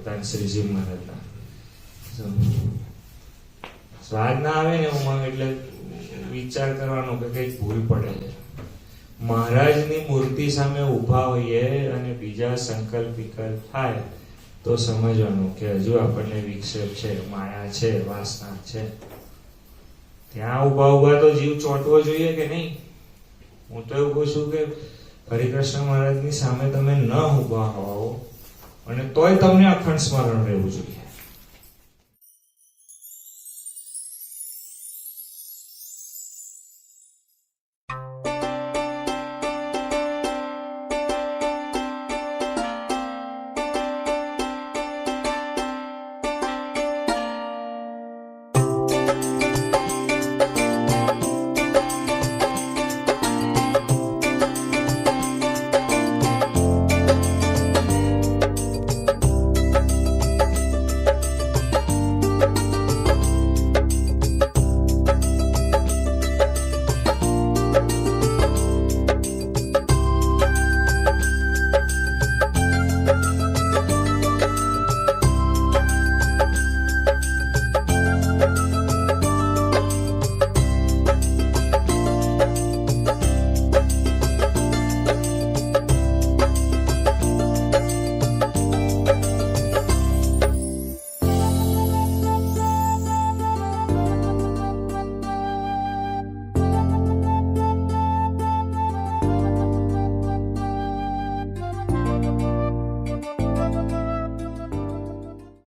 હતા શ્રીજી મહારાજના. સ્વાદ ના આવે ને ઉમંગ એટલે વિચાર કરવાનો કે કઈક ભૂલ પડે છે. મહારાજની મૂર્તિ સામે ઊભા હોઈએ અને બીજા સંકલ્પ વિકલ્પ થાય તો સમજવાનું કે હજુ આપણને વિક્ષેપ છે, માયા છે, વાસના છે. ત્યાં ઉભા તો જીવ ચોંટવો જોઈએ કે નહીં? હું તો એવું કહું છું કે હરિકૃષ્ણ મહારાજની સામે તમે ન ઉભા હોવ અને તોય તમને અખંડ સ્મરણ રહેવું જોઈએ.